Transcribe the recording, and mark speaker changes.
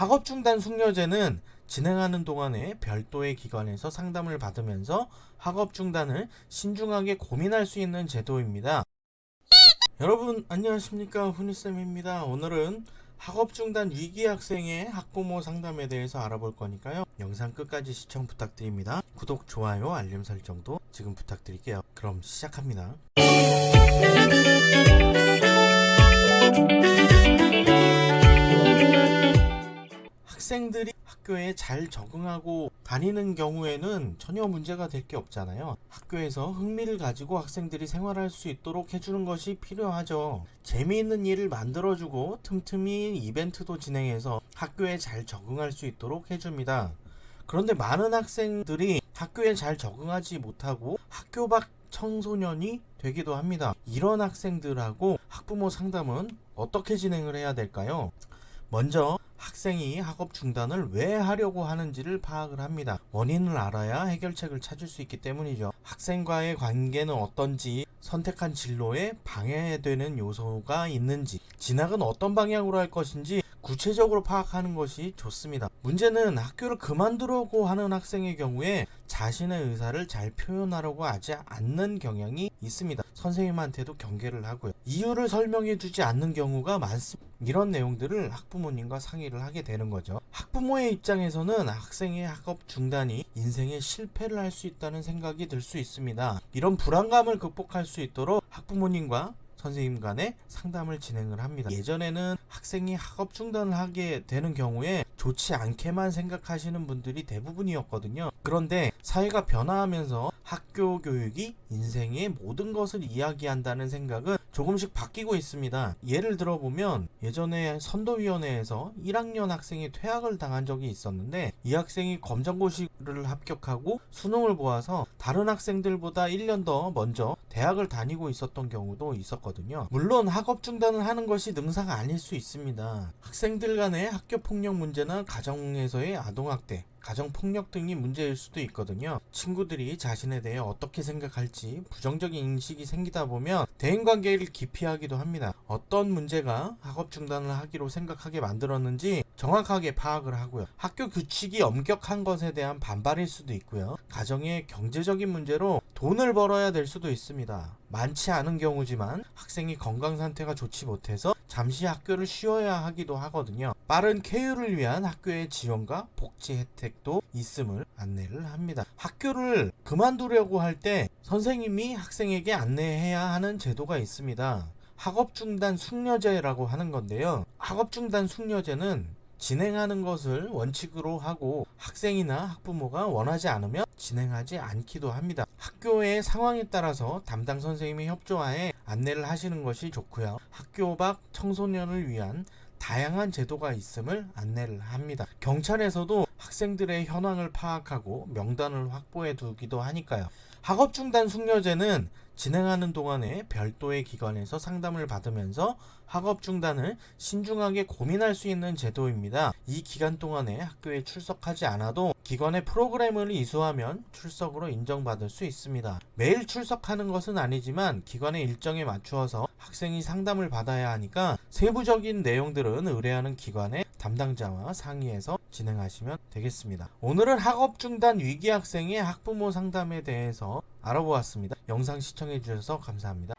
Speaker 1: 학업 중단 숙려제는 진행하는 동안에 별도의 기관에서 상담을 받으면서 학업 중단을 신중하게 고민할 수 있는 제도입니다. 여러분 안녕하십니까, 훈이쌤입니다. 오늘은 학업 중단 위기 학생의 학부모 상담에 대해서 알아볼 거니까요, 영상 끝까지 시청 부탁드립니다. 구독, 좋아요, 알림 설정도 지금 부탁드릴게요. 그럼 시작합니다. 학생들이 학교에 잘 적응하고 다니는 경우에는 전혀 문제가 될 게 없잖아요. 학교에서 흥미를 가지고 학생들이 생활할 수 있도록 해주는 것이 필요하죠. 재미있는 일을 만들어주고 틈틈이 이벤트도 진행해서 학교에 잘 적응할 수 있도록 해줍니다. 그런데 많은 학생들이 학교에 잘 적응하지 못하고 학교 밖 청소년이 되기도 합니다. 이런 학생들하고 학부모 상담은 어떻게 진행을 해야 될까요? 먼저 학생이 학업 중단을 왜 하려고 하는지를 파악을 합니다. 원인을 알아야 해결책을 찾을 수 있기 때문이죠. 학생과의 관계는 어떤지, 선택한 진로에 방해되는 요소가 있는지, 진학은 어떤 방향으로 할 것인지 구체적으로 파악하는 것이 좋습니다. 문제는 학교를 그만두려고 하는 학생의 경우에 자신의 의사를 잘 표현하려고 하지 않는 경향이 있습니다. 선생님한테도 경계를 하고요. 이유를 설명해 주지 않는 경우가 많습니다. 이런 내용들을 학부모님과 상의를 하게 되는 거죠. 학부모의 입장에서는 학생의 학업 중단이 인생의 실패를 할 수 있다는 생각이 들 수 있습니다. 이런 불안감을 극복할 수 있도록 학부모님과 선생님 간에 상담을 진행을 합니다. 예전에는 학생이 학업 중단을 하게 되는 경우에 좋지 않게만 생각하시는 분들이 대부분이었거든요. 그런데 사회가 변화하면서 학교 교육이 인생의 모든 것을 이야기한다는 생각은 조금씩 바뀌고 있습니다. 예를 들어보면 예전에 선도위원회에서 1학년 학생이 퇴학을 당한 적이 있었는데, 이 학생이 검정고시를 합격하고 수능을 보아서 다른 학생들보다 1년 더 먼저 대학을 다니고 있었던 경우도 있었거든요. 물론 학업 중단을 하는 것이 능사가 아닐 수 있습니다. 학생들 간의 학교 폭력 문제나 가정에서의 아동학대, 가정폭력 등이 문제일 수도 있거든요. 친구들이 자신에 대해 어떻게 생각할지 부정적인 인식이 생기다 보면 대인관계를 기피하기도 합니다. 어떤 문제가 학업 중단을 하기로 생각하게 만들었는지 정확하게 파악을 하고요. 학교 규칙이 엄격한 것에 대한 반발일 수도 있고요. 가정의 경제적인 문제로 돈을 벌어야 될 수도 있습니다. 많지 않은 경우지만 학생이 건강 상태가 좋지 못해서 잠시 학교를 쉬어야 하기도 하거든요. 빠른 쾌유를 위한 학교의 지원과 복지 혜택도 있음을 안내를 합니다. 학교를 그만두려고 할 때 선생님이 학생에게 안내해야 하는 제도가 있습니다. 학업중단 숙려제라고 하는 건데요. 학업중단 숙려제는 진행하는 것을 원칙으로 하고 학생이나 학부모가 원하지 않으면 진행하지 않기도 합니다. 학교의 상황에 따라서 담당 선생님의 협조하에 안내를 하시는 것이 좋고요. 학교 밖 청소년을 위한 다양한 제도가 있음을 안내를 합니다. 경찰에서도 학생들의 현황을 파악하고 명단을 확보해 두기도 하니까요. 학업중단 숙려제는 진행하는 동안에 별도의 기관에서 상담을 받으면서 학업 중단을 신중하게 고민할 수 있는 제도입니다. 이 기간 동안에 학교에 출석하지 않아도 기관의 프로그램을 이수하면 출석으로 인정받을 수 있습니다. 매일 출석하는 것은 아니지만 기관의 일정에 맞추어서 학생이 상담을 받아야 하니까 세부적인 내용들은 의뢰하는 기관의 담당자와 상의해서 진행하시면 되겠습니다. 오늘은 학업 중단 위기 학생의 학부모 상담에 대해서 알아보았습니다. 영상 시청해 주셔서 감사합니다.